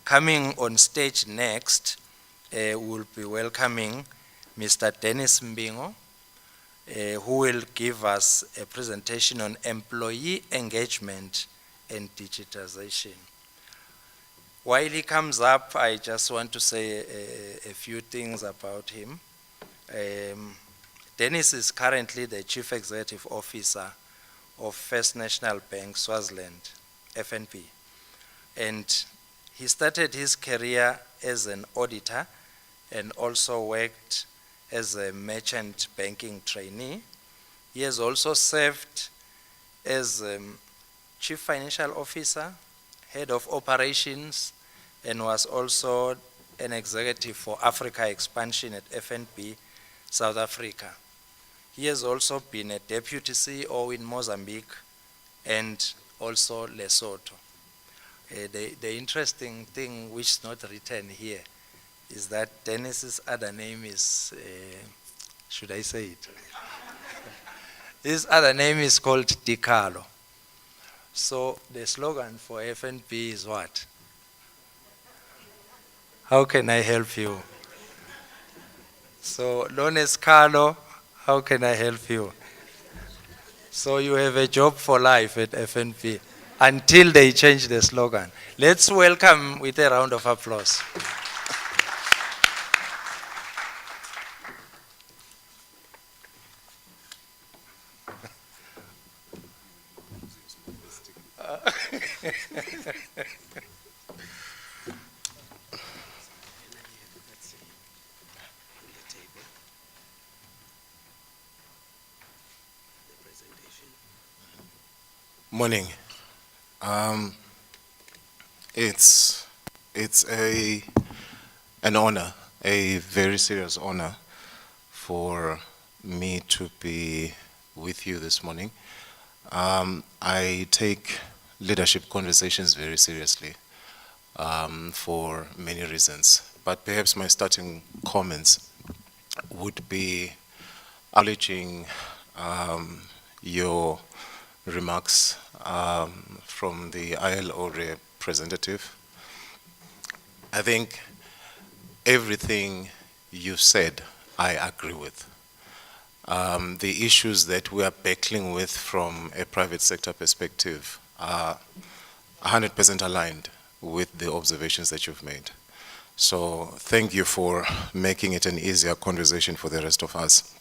Coming on stage next, we'll be welcoming Mr. Dennis, who will give us a presentation on employee engagement and digitization. While he comes up, I just want to say a few things about him. Dennis is currently the Chief Executive Officer of First National Bank Swaziland, FNB. And he started his career as an auditor and also worked as a merchant banking trainee. He has also served as Chief Financial Officer, Head of Operations, and was also an executive for Africa Expansion at FNB, South Africa. He has also been a Deputy CEO in Mozambique and also Lesotho. The interesting thing which is not written here is that Dennis's other name is, should I say it? His other name is called Dicalo. So the slogan for FNB is what? How can I help you? So known as Carlo, how can I help you? So you have a job for life at FNB until they change the slogan. Let's welcome with a round of applause. Morning. It's an honor, a very serious honor for me to be with you this morning. I take leadership conversations very seriously for many reasons, but perhaps my starting comments would be acknowledging your remarks from the ILO representative. I think everything you said, I agree with. The issues that we are battling with from a private sector perspective are 100% aligned with the observations that you've made. So thank you for making it an easier conversation for the rest of us.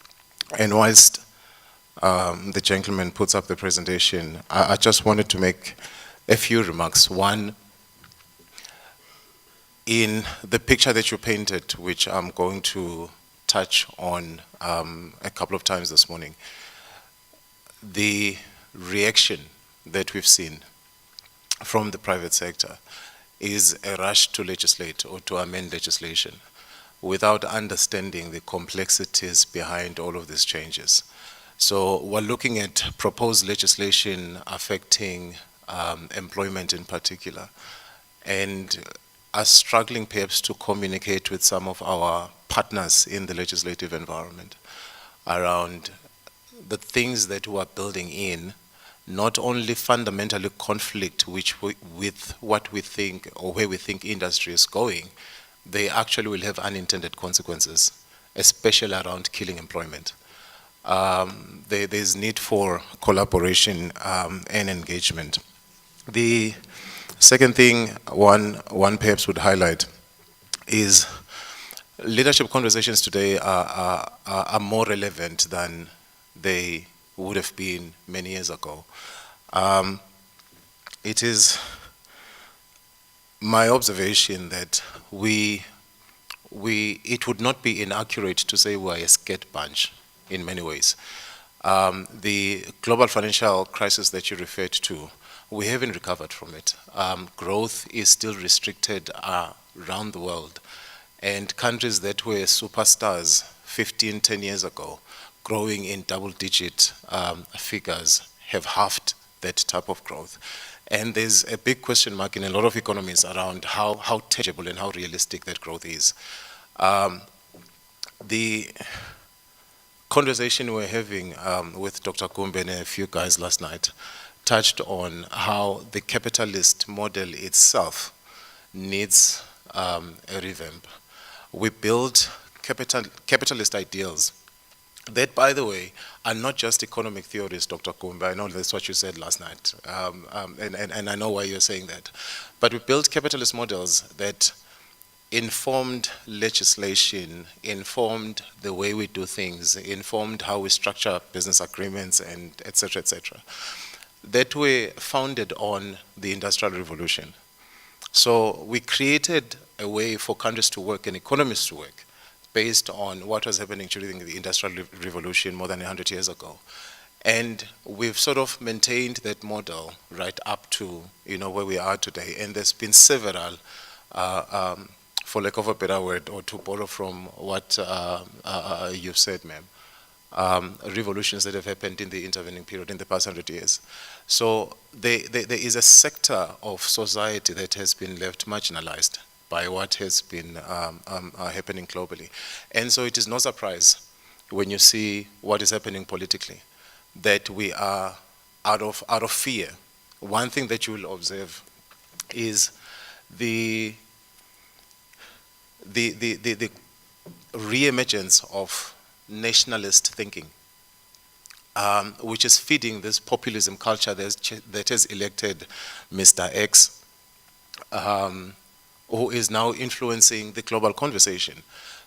And whilst the gentleman puts up the presentation, I just wanted to make a few remarks. One, in the picture that you painted, which I'm going to touch on a couple of times this morning, the reaction that we've seen from the private sector is a rush to legislate or to amend legislation without understanding the complexities behind all of these changes. So we're looking at proposed legislation affecting employment in particular, and are struggling perhaps to communicate with some of our partners in the legislative environment around the things that we are building in, not only fundamentally conflict with what we think or where we think industry is going, they actually will have unintended consequences, especially around killing employment. There's need for collaboration and engagement. The second thing one perhaps would highlight is leadership conversations today are more relevant than they would have been many years ago. It is my observation that it would not be inaccurate to say we're a scared bunch in many ways. The global financial crisis that you referred to, we haven't recovered from it. Growth is still restricted around the world. And countries that were superstars 10 years ago, growing in double-digit figures, have halved that type of growth. And there's a big question mark in a lot of economies around how tangible and how realistic that growth is. The conversation we're having with Dr. Kumbe and a few guys last night touched on how the capitalist model itself needs a revamp. We build capitalist ideals that, by the way, are not just economic theories, Dr. Kumba. I know that's what you said last night, and I know why you're saying that. But we built capitalist models that informed legislation, informed the way we do things, informed how we structure business agreements, and et cetera, that were founded on the Industrial Revolution. So we created a way for countries to work and economies to work based on what was happening during the Industrial Revolution more than 100 years ago. And we've sort of maintained that model right up to where we are today. And there's been several, for lack of a better word, or to borrow from what you've said, ma'am, revolutions that have happened in the intervening period in the past 100 years. So there is a sector of society that has been left marginalized by what has been happening globally. And so it is no surprise when you see what is happening politically that we are out of fear. One thing that you will observe is the re-emergence of nationalist thinking, which is feeding this populism culture that has elected Mr. X, who is now influencing the global conversation.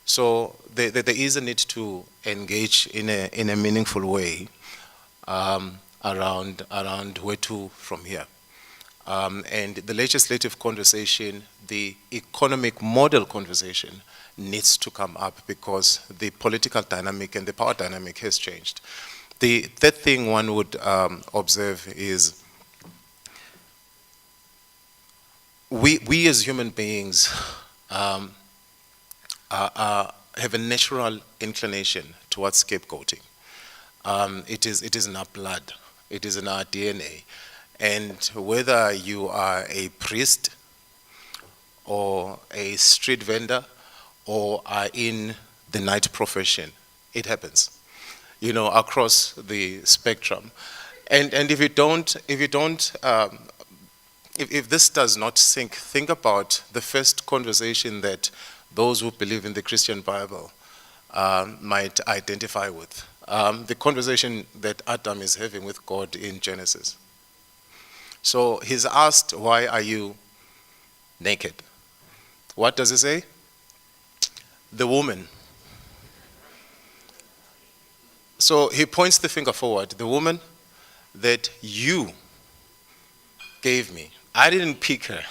So there is a need to engage in a meaningful way around where to from here. And the legislative conversation, the economic model conversation needs to come up because the political dynamic and the power dynamic has changed. The third thing one would observe is we as human beings have a natural inclination towards scapegoating. It is in our blood. It is in our DNA. And whether you are a priest or a street vendor or are in the night profession, it happens, across the spectrum. And if this does not sink, think about the first conversation that those who believe in the Christian Bible might identify with. The conversation that Adam is having with God in Genesis. So he's asked, why are you naked? What does he say? The woman. So he points the finger forward. The woman that you gave me. I didn't pick her.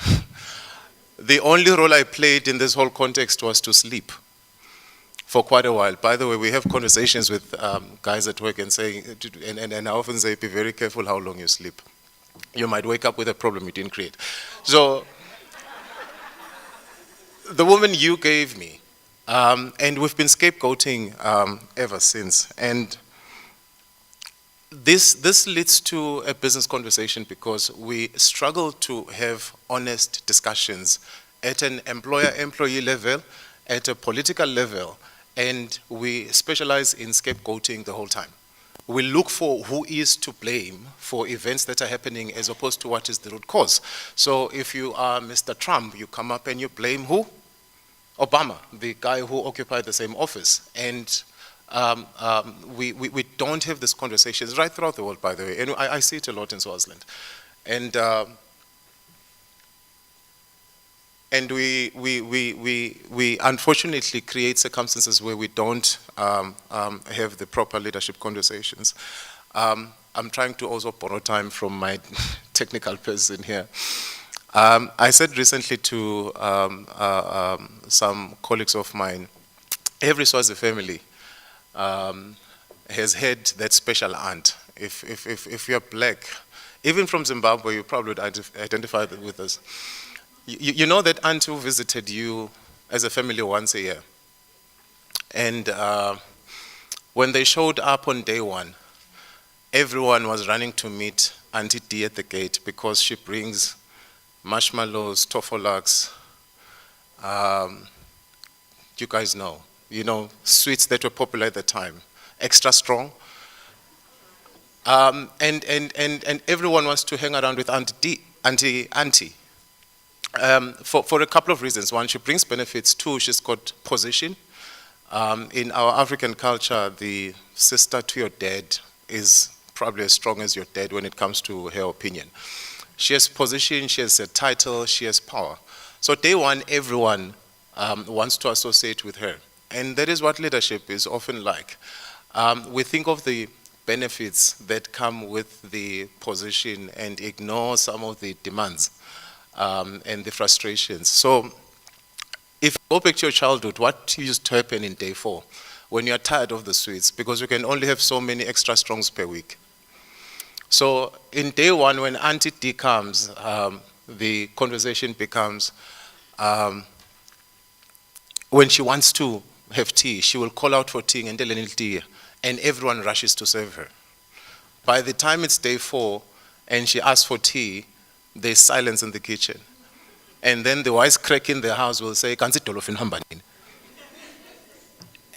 The only role I played in this whole context was to sleep for quite a while. By the way, we have conversations with guys at work and saying, and I often say, be very careful how long you sleep. You might wake up with a problem you didn't create. So, the woman you gave me, and we've been scapegoating ever since. And this leads to a business conversation because we struggle to have honest discussions at an employer-employee level, at a political level, and we specialize in scapegoating the whole time. We look for who is to blame for events that are happening as opposed to what is the root cause. So if you are Mr. Trump, you come up and you blame who? Obama, the guy who occupied the same office. And we don't have these conversations right throughout the world, by the way. And I see it a lot in Swaziland. And we unfortunately create circumstances where we don't have the proper leadership conversations. I'm trying to also borrow time from my technical person here. I said recently to some colleagues of mine, every Swazi family has had that special aunt. If you're black, even from Zimbabwe, you probably would identify with us. You know that aunt who visited you as a family once a year. And when they showed up on day one, everyone was running to meet Auntie D at the gate because she brings marshmallows, toffolax, you guys know, sweets that were popular at the time, extra strong. And everyone wants to hang around with Auntie. For a couple of reasons. One, she brings benefits. Two, she's got position. In our African culture, the sister to your dad is probably as strong as your dad when it comes to her opinion. She has position, she has a title, she has power. So day one, everyone wants to associate with her. And that is what leadership is often like. We think of the benefits that come with the position and ignore some of the demands and the frustrations. So if you go back to your childhood, what used to happen in day 4 when you're tired of the sweets because you can only have so many extra strongs per week? So in day 1, when Auntie D comes, the conversation becomes, when she wants to have tea, she will call out for tea and tea, and everyone rushes to serve her. By the time it's day 4 and she asks for tea, there's silence in the kitchen. And then the wisecrack in the house will say, "Kansi dolphin hambanin."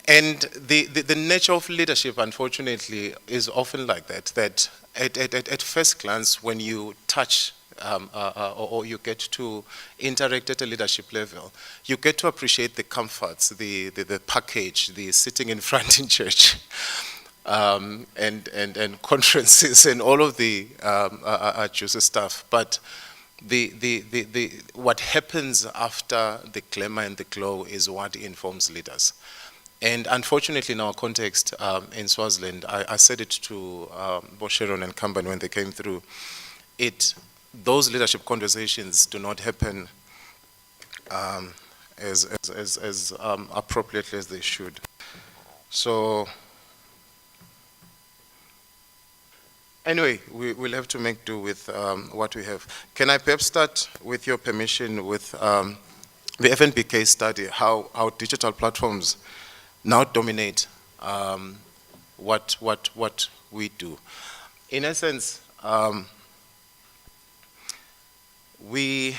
And the nature of leadership, unfortunately, is often like that, that at first glance, when you touch or you get to interact at a leadership level, you get to appreciate the comforts, the package, the sitting in front in church, and conferences and all of the juicy stuff. But what happens after the glamour and the glow is what informs leaders. And unfortunately, in our context in Swaziland, I said it to Bosheron and Kamban when they came through, those leadership conversations do not happen as appropriately as they should. So anyway, we'll have to make do with what we have. Can I perhaps start, with your permission, with the FNB case study, how digital platforms now dominate what we do. In essence, we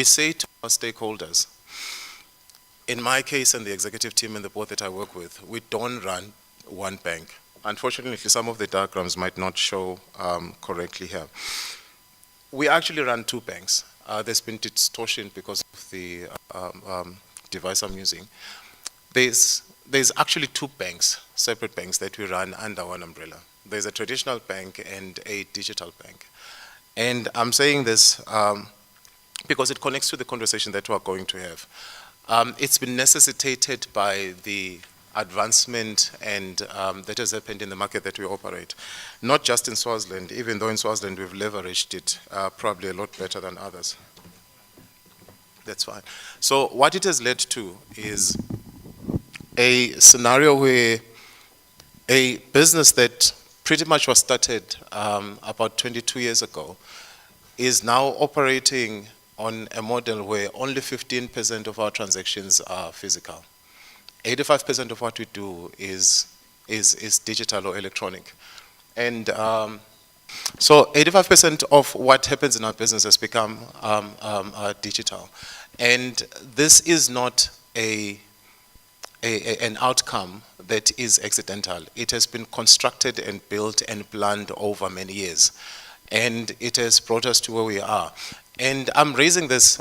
say to our stakeholders, in my case and the executive team and the board that I work with, we don't run one bank. Unfortunately, some of the diagrams might not show correctly here. We actually run 2 banks. There's been distortion because of the device I'm using. There's actually 2 banks, separate banks, that we run under one umbrella. There's a traditional bank and a digital bank. And I'm saying this because it connects to the conversation that we're going to have. It's been necessitated by the advancement and that has happened in the market that we operate. Not just in Swaziland, even though in Swaziland we've leveraged it probably a lot better than others. That's fine. So what it has led to is a scenario where a business that pretty much was started about 22 years ago is now operating on a model where only 15% of our transactions are physical. 85% of what we do is digital or electronic. And so 85% of what happens in our business has become digital. And this is not an outcome that is accidental. It has been constructed and built and planned over many years. And it has brought us to where we are. And I'm raising this,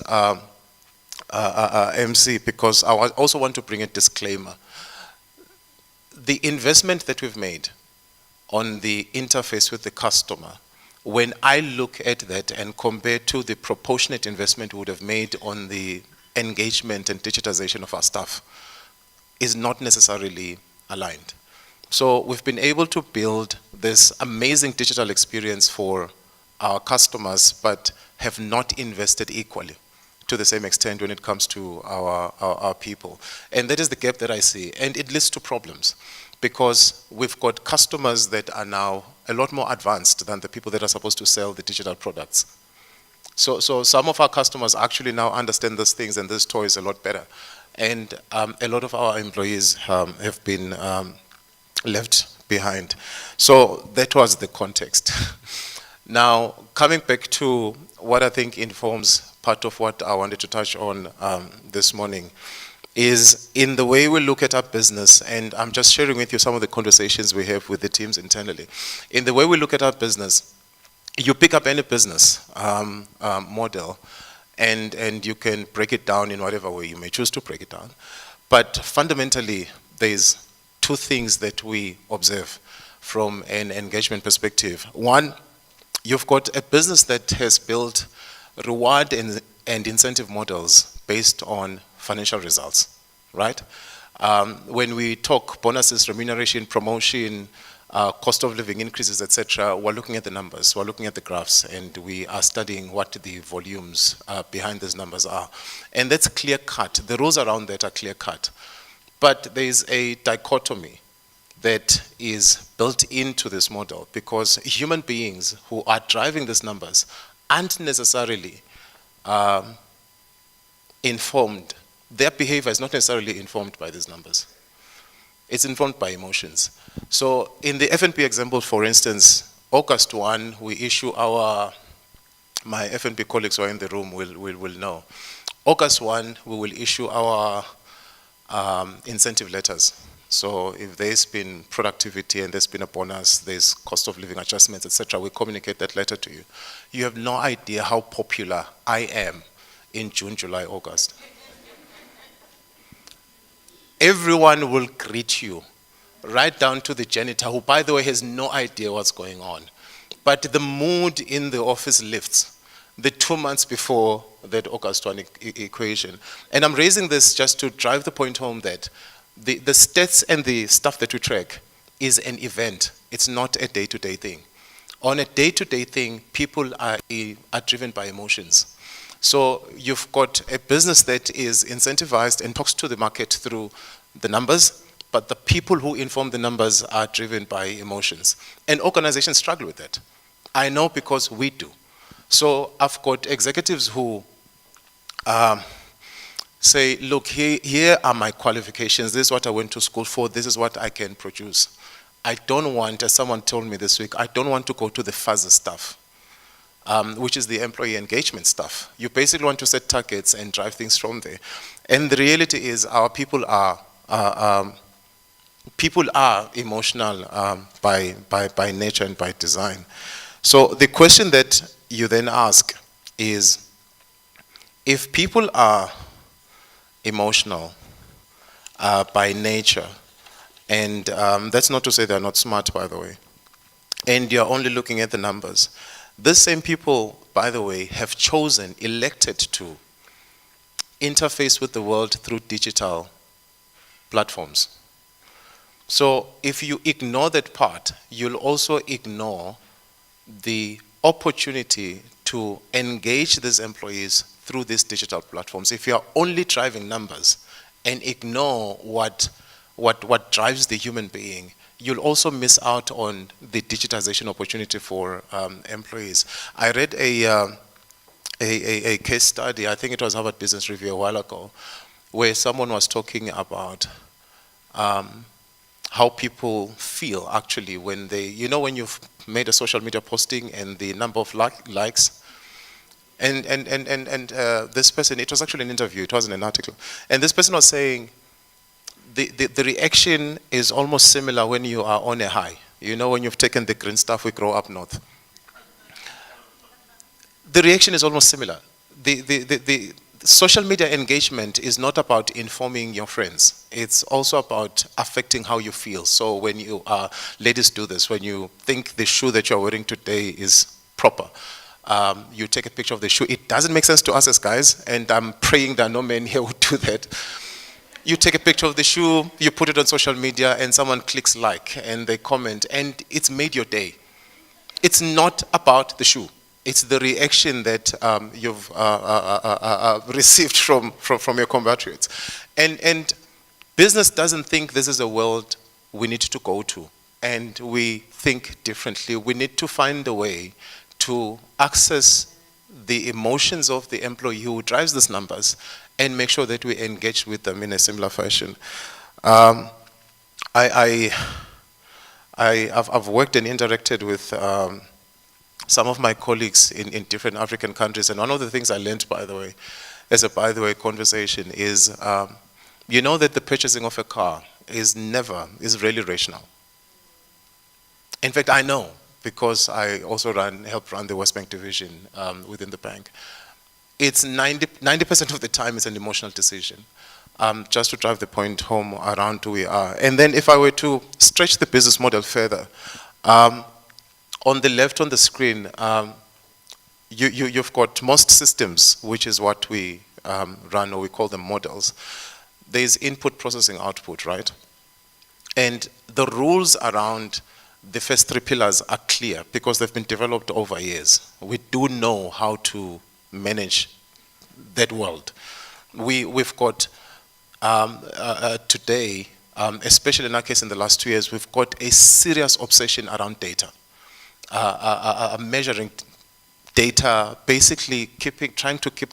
MC, because I also want to bring a disclaimer. The investment that we've made on the interface with the customer, when I look at that and compare to the proportionate investment we would have made on the engagement and digitization of our staff, is not necessarily aligned. So we've been able to build this amazing digital experience for our customers, but have not invested equally to the same extent when it comes to our people. And that is the gap that I see. And it leads to problems because we've got customers that are now a lot more advanced than the people that are supposed to sell the digital products. So some of our customers actually now understand these things and these toys a lot better. And a lot of our employees have been left behind. So that was the context. Now, coming back to what I think informs part of what I wanted to touch on this morning is in the way we look at our business, and I'm just sharing with you some of the conversations we have with the teams internally. In the way we look at our business, you pick up any business model, and you can break it down in whatever way you may choose to break it down. But fundamentally, there's two things that we observe from an engagement perspective. One, you've got a business that has built reward and incentive models based on financial results, right? When we talk bonuses, remuneration, promotion, cost of living increases, etc., we're looking at the numbers, we're looking at the graphs, and we are studying what the volumes behind these numbers are. And that's clear cut. The rules around that are clear cut. But there's a dichotomy that is built into this model, because human beings who are driving these numbers aren't necessarily informed. Their behavior is not necessarily informed by these numbers. It's informed by emotions. So in the FNP example, for instance, August 1, we issue my FNP colleagues who are in the room will know. August 1, we will issue our incentive letters. So if there's been productivity and there's been a bonus, there's cost of living adjustments, etc., we communicate that letter to you. You have no idea how popular I am in June, July, August. Everyone will greet you, right down to the janitor, who, by the way, has no idea what's going on. But the mood in the office lifts the 2 months before that August 1 equation. And I'm raising this just to drive the point home that the stats and the stuff that we track is an event. It's not a day-to-day thing. On a day-to-day thing, people are driven by emotions. So you've got a business that is incentivized and talks to the market through the numbers, but the people who inform the numbers are driven by emotions. And organizations struggle with that. I know because we do. So I've got executives who say, look, here are my qualifications. This is what I went to school for. This is what I can produce. I don't want, as someone told me this week, I don't want to go to the fuzzy stuff. Which is the employee engagement stuff. You basically want to set targets and drive things from there. And the reality is our people are emotional by nature and by design. So the question that you then ask is, if people are emotional by nature, and that's not to say they're not smart, by the way, and you're only looking at the numbers, these same people, by the way, have chosen, elected to interface with the world through digital platforms. So if you ignore that part, you'll also ignore the opportunity to engage these employees through these digital platforms. If you're only driving numbers and ignore what drives the human being, you'll also miss out on the digitization opportunity for employees. I read a case study, I think it was Harvard Business Review a while ago, where someone was talking about how people feel actually when they, when you've made a social media posting and the number of likes, and this person, it was actually an interview, it wasn't an article, and this person was saying, the reaction is almost similar when you are on a high. When you've taken the green stuff, we grow up north. The reaction is almost similar. The social media engagement is not about informing your friends. It's also about affecting how you feel. So when you ladies do this, when you think the shoe that you're wearing today is proper, you take a picture of the shoe. It doesn't make sense to us as guys, and I'm praying that no men here would do that. You take a picture of the shoe, you put it on social media, and someone clicks like, and they comment, and it's made your day. It's not about the shoe. It's the reaction that you've received from your compatriots. And business doesn't think this is a world we need to go to, and we think differently. We need to find a way to access the emotions of the employee who drives these numbers and make sure that we engage with them in a similar fashion. I've worked and interacted with some of my colleagues in different African countries, and one of the things I learned, by the way, as a conversation is, that the purchasing of a car is rarely rational. In fact, I know because I also help run the West Bank division within the bank. It's 90% of the time it's an emotional decision, just to drive the point home around who we are. And then if I were to stretch the business model further, on the left on the screen, you've got most systems, which is what we run, or we call them models. There's input, processing, output, right? And the rules around the first three pillars are clear because they've been developed over years. We do know how to manage that world. We've got today, especially in our case in the last 2 years, we've got a serious obsession around data, measuring data, basically trying to keep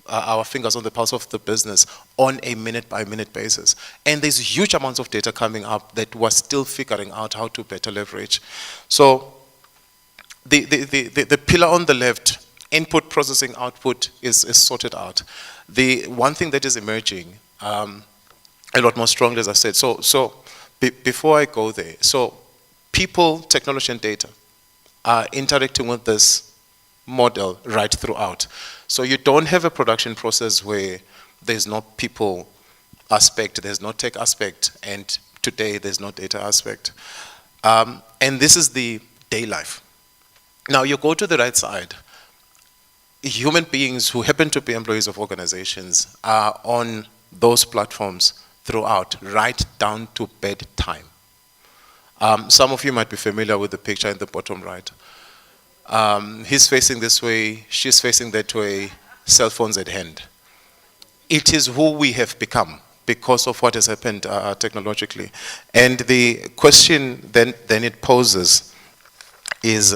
our fingers on the pulse of the business on a minute-by-minute basis. And there's huge amounts of data coming up that we're still figuring out how to better leverage. So the pillar on the left, input, processing, output, is sorted out. The one thing that is emerging a lot more strongly, as I said, before I go there, so people, technology, and data are interacting with this model right throughout. So you don't have a production process where there's no people aspect, there's no tech aspect, and today there's no data aspect. And this is the day life. Now you go to the right side, human beings who happen to be employees of organizations are on those platforms throughout, right down to bedtime. Some of you might be familiar with the picture in the bottom right. He's facing this way, she's facing that way, cell phones at hand. It is who we have become because of what has happened technologically. And the question then it poses is,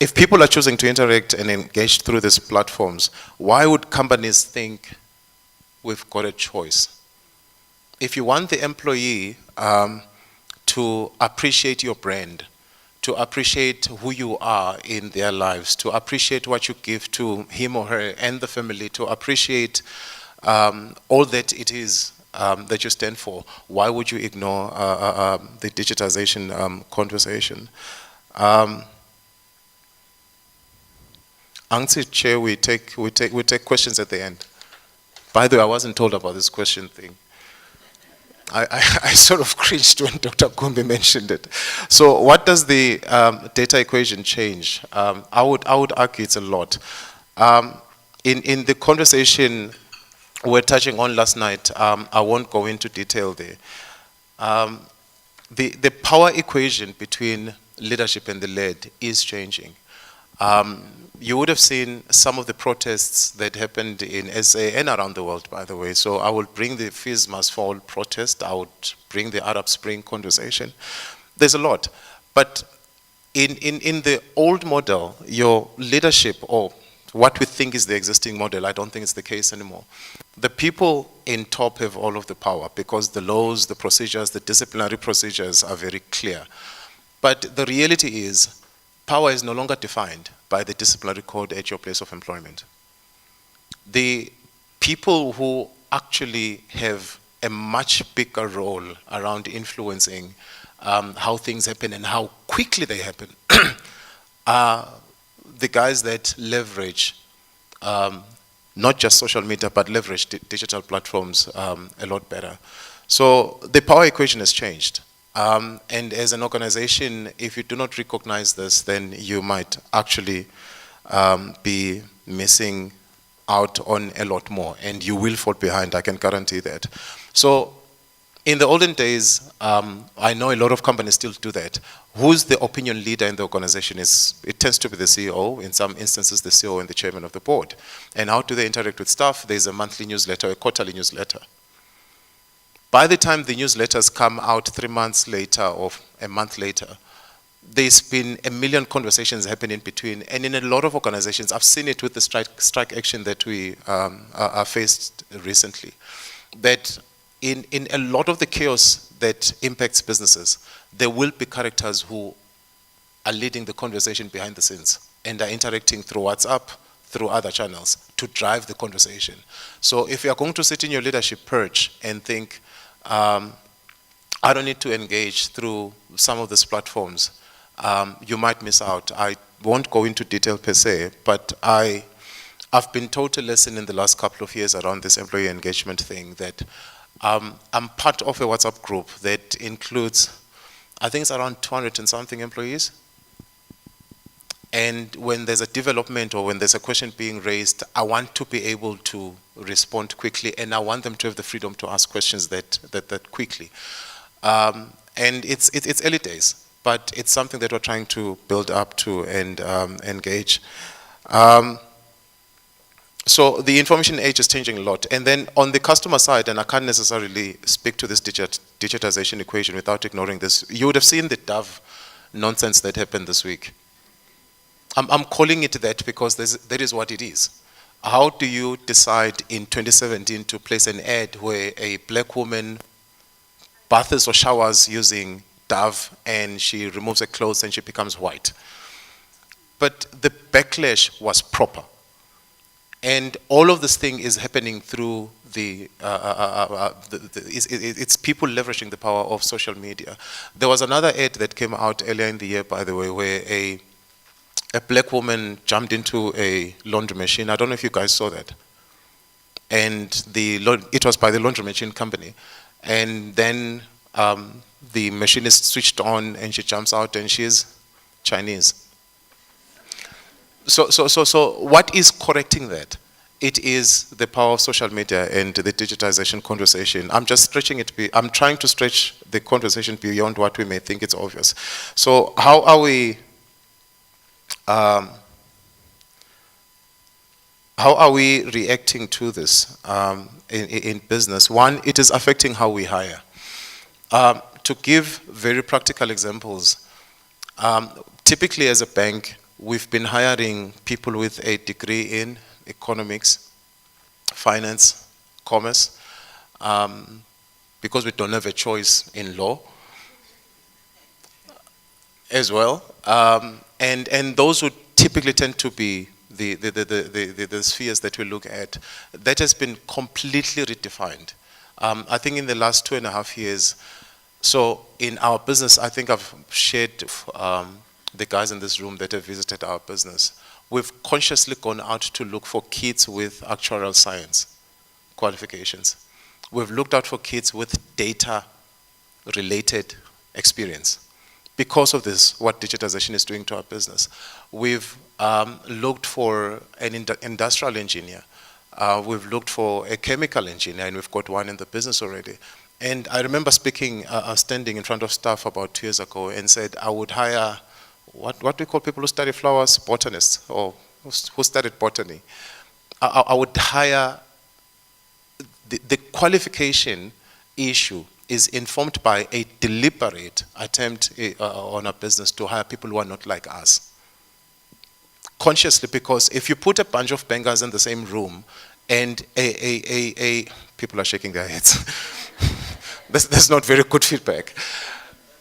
if people are choosing to interact and engage through these platforms, why would companies think we've got a choice? If you want the employee to appreciate your brand, to appreciate who you are in their lives, to appreciate what you give to him or her and the family, to appreciate all that it is that you stand for, why would you ignore the digitization conversation? Auntie Chair, we take questions at the end. By the way, I wasn't told about this question thing. I sort of cringed when Dr. Kumbi mentioned it. So what does the data equation change? I would argue it's a lot. In the conversation we're touching on last night, I won't go into detail there. The power equation between leadership and the led is changing. You would have seen some of the protests that happened in SA and around the world, by the way. So I will bring the Fees Must Fall protest. I would bring the Arab Spring conversation. There's a lot. But in the old model, your leadership, or what we think is the existing model, I don't think it's the case anymore. The people in top have all of the power because the laws, the procedures, the disciplinary procedures are very clear. But the reality is, power is no longer defined by the disciplinary code at your place of employment. The people who actually have a much bigger role around influencing how things happen and how quickly they happen are the guys that leverage not just social media, but leverage digital platforms a lot better. So the power equation has changed. And as an organization, if you do not recognize this, then you might actually be missing out on a lot more, and you will fall behind, I can guarantee that. So in the olden days, I know a lot of companies still do that. Who's the opinion leader in the organization? It tends to be the CEO, in some instances the CEO and the chairman of the board. And how do they interact with staff? There's a monthly newsletter, a quarterly newsletter. By the time the newsletters come out 3 months later or a month later, there's been a million conversations happening in between. And in a lot of organizations, I've seen it with the strike action that we are faced recently, that in a lot of the chaos that impacts businesses, there will be characters who are leading the conversation behind the scenes and are interacting through WhatsApp, through other channels to drive the conversation. So if you are going to sit in your leadership perch and think, I don't need to engage through some of these platforms, you might miss out. I won't go into detail per se, but I've been taught a lesson in the last couple of years around this employee engagement thing that I'm part of a WhatsApp group that includes, I think it's around 200 and something employees. And when there's a development or when there's a question being raised, I want to be able to respond quickly, and I want them to have the freedom to ask questions that quickly. And it's early days, but it's something that we're trying to build up to and engage. So the information age is changing a lot. And then on the customer side, and I can't necessarily speak to this digitization equation without ignoring this, you would have seen the Dove nonsense that happened this week. I'm calling it that because that is what it is. How do you decide in 2017 to place an ad where a black woman bathes or showers using Dove and she removes her clothes and she becomes white? But the backlash was proper. And all of this thing is happening through it's people leveraging the power of social media. There was another ad that came out earlier in the year, by the way, where a black woman jumped into a laundry machine. I don't know if you guys saw that. And it was by the laundry machine company. And then the machine is switched on and she jumps out and she's Chinese. So what is correcting that? It is the power of social media and the digitization conversation. I'm just stretching it. I'm trying to stretch the conversation beyond what we may think it's obvious. So how are we reacting to this in business? One, it is affecting how we hire. To give very practical examples, typically as a bank, we've been hiring people with a degree in economics, finance, commerce, because we don't have a choice in law as well. And those would typically tend to be the spheres that we look at. That has been completely redefined. I think in the last 2.5 years, so in our business, I think I've shared the guys in this room that have visited our business. We've consciously gone out to look for kids with actuarial science qualifications. We've looked out for kids with data-related experience. Because of this, what digitization is doing to our business. We've looked for an industrial engineer. We've looked for a chemical engineer, and we've got one in the business already. And I remember standing in front of staff about 2 years ago and said I would hire, what do we call people who study flowers? Botanists, or who studied botany. I would hire, the qualification issue is informed by a deliberate attempt on a business to hire people who are not like us. Consciously, because if you put a bunch of bankers in the same room and people are shaking their heads. That's not very good feedback.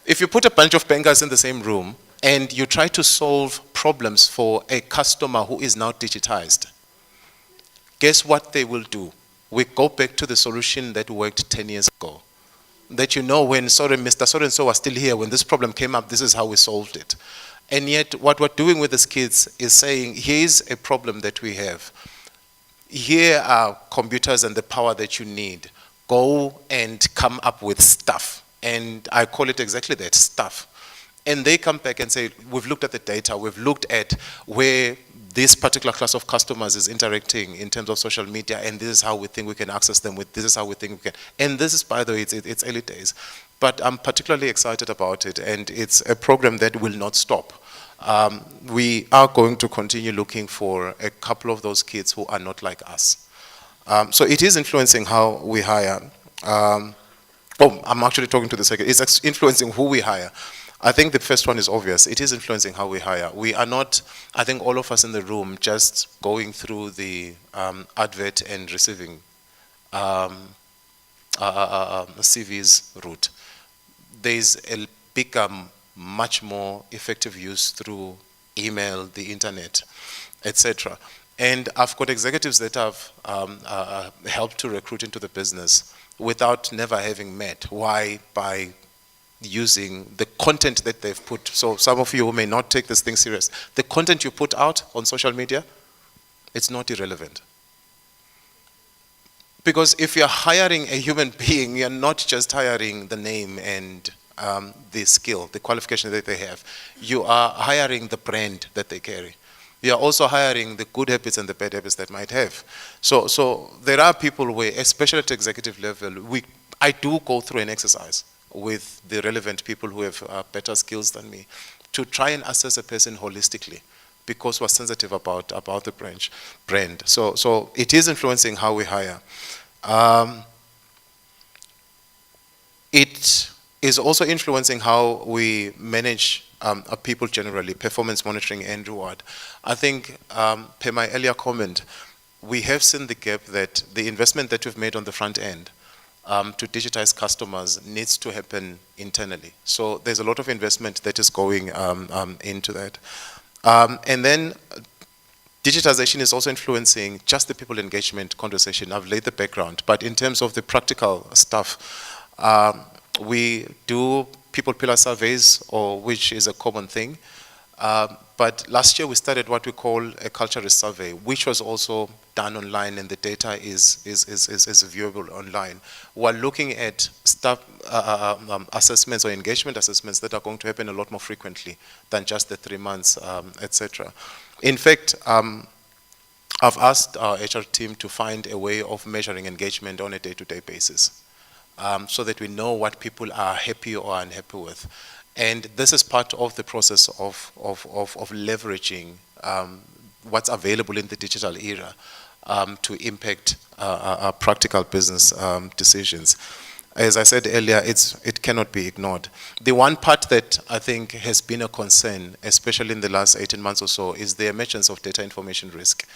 If you put a bunch of bankers in the same room and you try to solve problems for a customer who is now digitized, guess what they will do? We go back to the solution that worked 10 years ago. That when Mr. So-and-so was still here, when this problem came up, this is how we solved it. And yet, what we're doing with these kids is saying, here's a problem that we have. Here are computers and the power that you need. Go and come up with stuff. And I call it exactly that, stuff. And they come back and say, we've looked at the data, we've looked at where this particular class of customers is interacting in terms of social media, and this is how we think we can access them with, this is how we think we can. And this is, by the way, it's early days. But I'm particularly excited about it, and it's a program that will not stop. We are going to continue looking for a couple of those kids who are not like us. So it is influencing how we hire. I'm actually talking to the second. It's influencing who we hire. I think the first one is obvious. It is influencing how we hire. We are not, I think all of us in the room, just going through the advert and receiving CVs route. There's a bigger, much more effective use through email, the internet, etc. And I've got executives that have helped to recruit into the business without never having met. Why? By using the content that they've put. So some of you who may not take this thing serious, the content you put out on social media, it's not irrelevant. Because if you're hiring a human being, you're not just hiring the name and the skill, the qualification that they have. You are hiring the brand that they carry. You are also hiring the good habits and the bad habits that might have. So there are people where, especially at executive level, I do go through an exercise with the relevant people who have better skills than me to try and assess a person holistically, because we're sensitive about the brand. So it is influencing how we hire. It is also influencing how we manage our people generally, performance monitoring and reward. I think, per my earlier comment, we have seen the gap that the investment that we've made on the front end to digitize customers needs to happen internally. So there's a lot of investment that is going into that. And then digitization is also influencing just the people engagement conversation. I've laid the background, but in terms of the practical stuff, we do people pillar surveys, which is a common thing. But last year we started what we call a culture risk survey, which was also done online, and the data is viewable online. We're looking at staff assessments or engagement assessments that are going to happen a lot more frequently than just the 3 months, etc. In fact, I've asked our HR team to find a way of measuring engagement on a day-to-day basis, so that we know what people are happy or unhappy with. And this is part of the process of leveraging what's available in the digital era to impact practical business decisions. As I said earlier, it cannot be ignored. The one part that I think has been a concern, especially in the last 18 months or so, is the emergence of data information risk.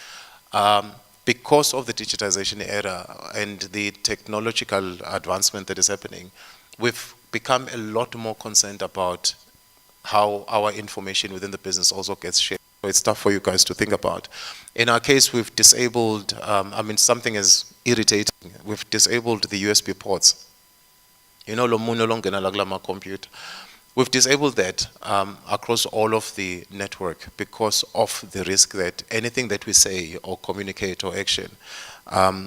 Because of the digitization era and the technological advancement that is happening, we've become a lot more concerned about how our information within the business also gets shared. So it's tough for you guys to think about. In our case, we've disabled, something as irritating, we've disabled the USB ports. You know, computer. We've disabled that across all of the network because of the risk that anything that we say or communicate or action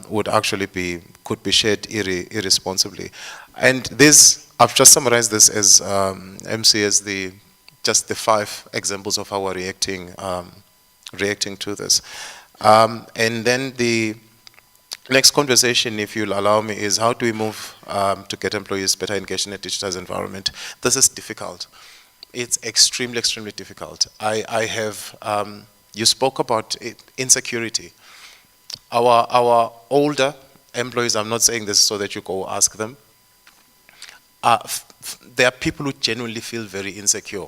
would actually could be shared irresponsibly. And this, I've just summarized this as MC as just the 5 examples of how we're reacting to this. And then the next conversation, if you'll allow me, is how do we move to get employees better engaged in a digitized environment? This is difficult. It's extremely, extremely difficult. I have, you spoke about insecurity. Our older employees, I'm not saying this so that you go ask them, there are people who genuinely feel very insecure.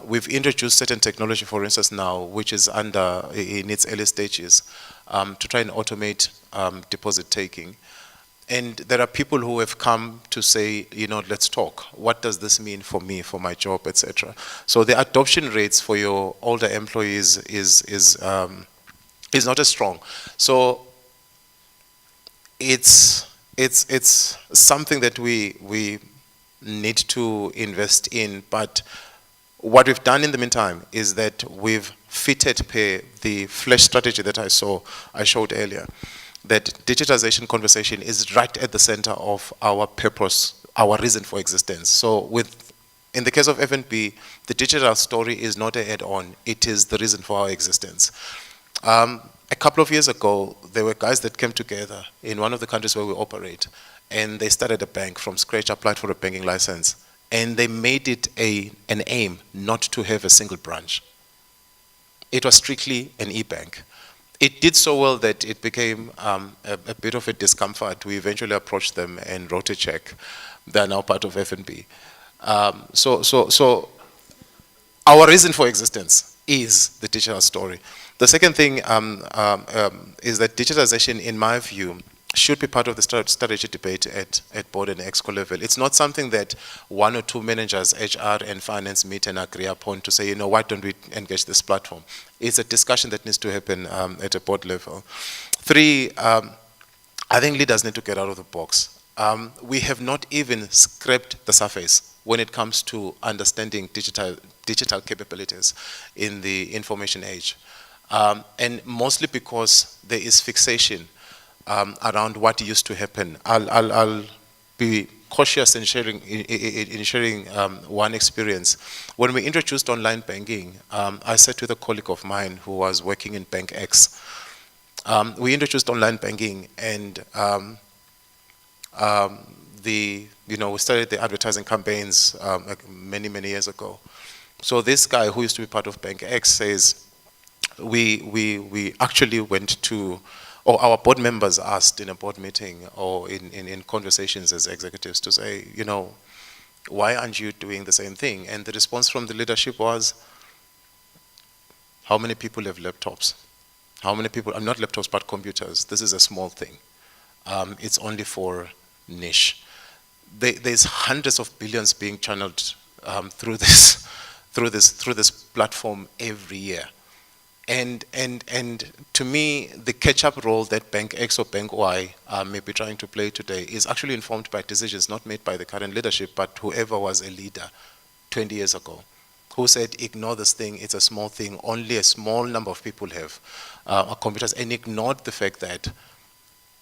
We've introduced certain technology, for instance, now, which is in its early stages, to try and automate deposit taking. And there are people who have come to say, let's talk. What does this mean for me, for my job, etc. So the adoption rates for your older employees is not as strong. So it's something that we need to invest in, but what we've done in the meantime is that we've fitted the flash strategy that I showed earlier, that digitization conversation is right at the center of our purpose, our reason for existence. So in the case of F&B, the digital story is not an add-on, it is the reason for our existence. A couple of years ago, there were guys that came together in one of the countries where we operate, and they started a bank from scratch, applied for a banking license, and they made it an aim not to have a single branch. It was strictly an e-bank. It did so well that it became a bit of a discomfort. We eventually approached them and wrote a check. They're now part of F&B. So our reason for existence is the digital story. The second thing is that digitalization, in my view, should be part of the strategy debate at board and exco level. It's not something that 1 or 2 managers, HR and finance, meet and agree upon to say, why don't we engage this platform? It's a discussion that needs to happen at a board level. 3, I think leaders need to get out of the box. we have not even scraped the surface when it comes to understanding digital capabilities in the information age. And mostly because there is fixation around what used to happen. I'll be cautious in sharing one experience. When we introduced online banking, I sat with a colleague of mine who was working in Bank X. We introduced online banking, and we started the advertising campaigns like many years ago. So this guy who used to be part of Bank X says, we actually went to, or our board members asked in a board meeting or in conversations as executives to say, why aren't you doing the same thing? And the response from the leadership was, how many people have laptops? How many people, not laptops, but computers? This is a small thing. It's only for niche. There's hundreds of billions being channeled through this platform every year. And to me, the catch-up role that Bank X or Bank Y may be trying to play today is actually informed by decisions not made by the current leadership, but whoever was a leader 20 years ago, who said, ignore this thing, it's a small thing, only a small number of people have computers, and ignored the fact that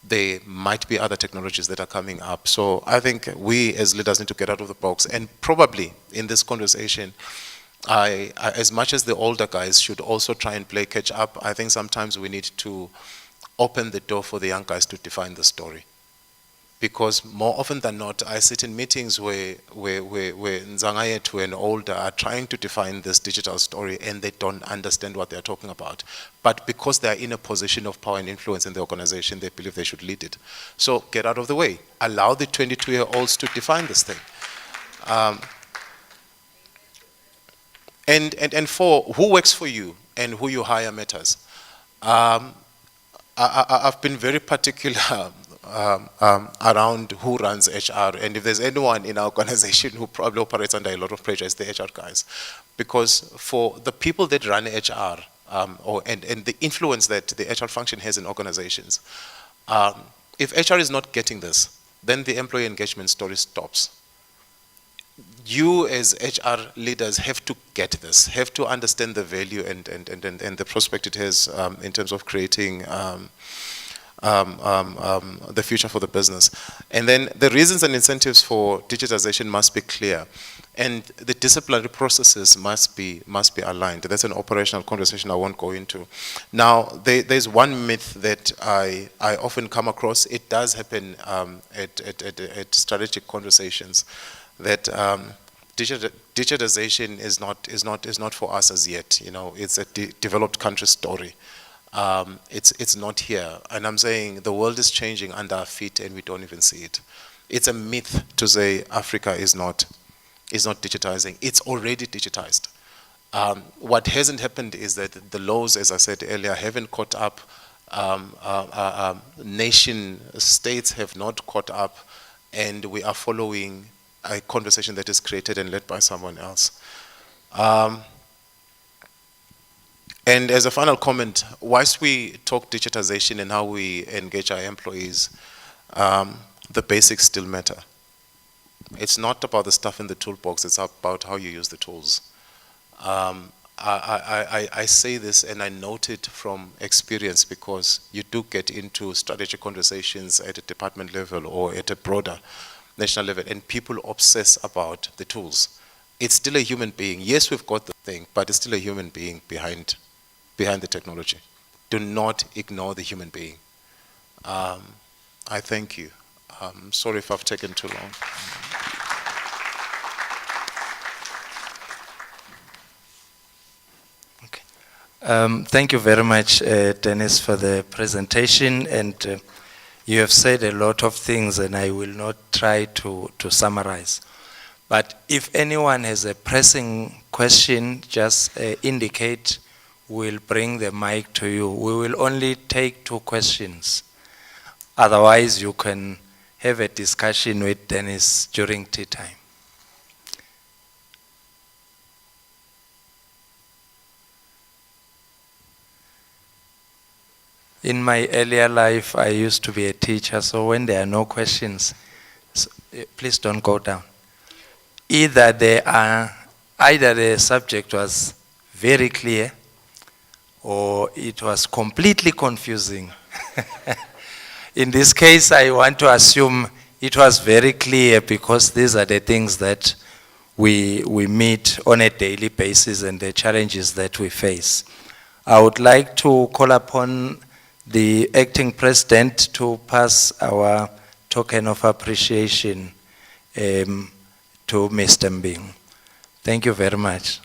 there might be other technologies that are coming up. So I think we as leaders need to get out of the box, and probably in this conversation, I, as much as the older guys should also try and play catch up, I think sometimes we need to open the door for the young guys to define the story. Because more often than not, I sit in meetings where Nzangayetu and older are trying to define this digital story and they don't understand what they're talking about. But because they're in a position of power and influence in the organization, they believe they should lead it. So get out of the way. Allow the 22-year-olds to define this thing. And for who works for you and who you hire matters. I've been very particular around who runs HR, and if there's anyone in our organization who probably operates under a lot of pressure, it's the HR guys. Because for the people that run HR, and the influence that the HR function has in organizations, if HR is not getting this, then the employee engagement story stops. You as HR leaders have to get this, have to understand the value and the prospect it has in terms of creating the future for the business. And then the reasons and incentives for digitization must be clear, and the disciplinary processes must be aligned. That's an operational conversation I won't go into. Now, there's one myth that I often come across. It does happen at strategic conversations, that digitization is not for us as yet. It's a developed country story. It's not here, and I'm saying the world is changing under our feet, and we don't even see it. It's a myth to say Africa is not digitizing. It's already digitized. What hasn't happened is that the laws, as I said earlier, haven't caught up. Nation states have not caught up, and we are following a conversation that is created and led by someone else. And as a final comment, whilst we talk digitization and how we engage our employees, the basics still matter. It's not about the stuff in the toolbox, it's about how you use the tools. I say this and I note it from experience, because you do get into strategic conversations at a department level or at a broader national level, and people obsess about the tools. It's still a human being. Yes, we've got the thing, but it's still a human being behind the technology. Do not ignore the human being. I thank you. Sorry if I've taken too long. Okay. Thank you very much, Dennis, for the presentation, and you have said a lot of things, and I will not try to summarize. But if anyone has a pressing question, just indicate. We'll bring the mic to you. We will only take 2 questions. Otherwise, you can have a discussion with Dennis during tea time. In my earlier life, I used to be a teacher, so when there are no questions, please don't go down. Either the subject was very clear or it was completely confusing. In this case, I want to assume it was very clear because these are the things that we meet on a daily basis and the challenges that we face. I would like to call upon the acting president to pass our token of appreciation to Mr. Mbing. Thank you very much.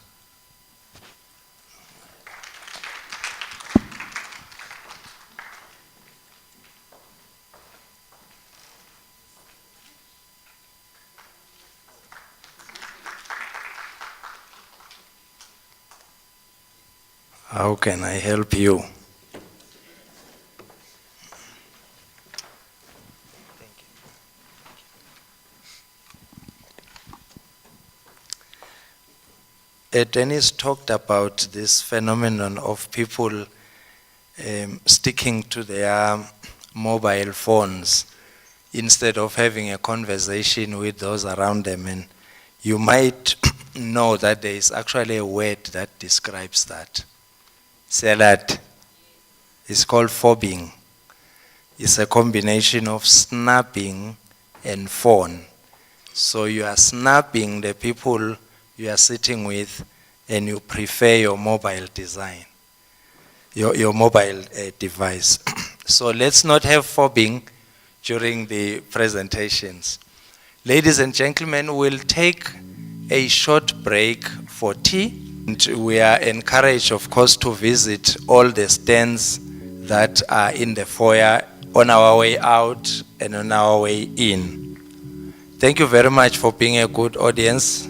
How can I help you? Dennis talked about this phenomenon of people sticking to their mobile phones instead of having a conversation with those around them. And you might know that there is actually a word that describes that. Salad. It's called fobbing. It's a combination of snapping and phone. So you are snapping the people you are sitting with and you prefer your mobile design, your mobile device. So let's not have fobbing during the presentations. Ladies and gentlemen, we'll take a short break for tea. And we are encouraged, of course, to visit all the stands that are in the foyer on our way out and on our way in. Thank you very much for being a good audience.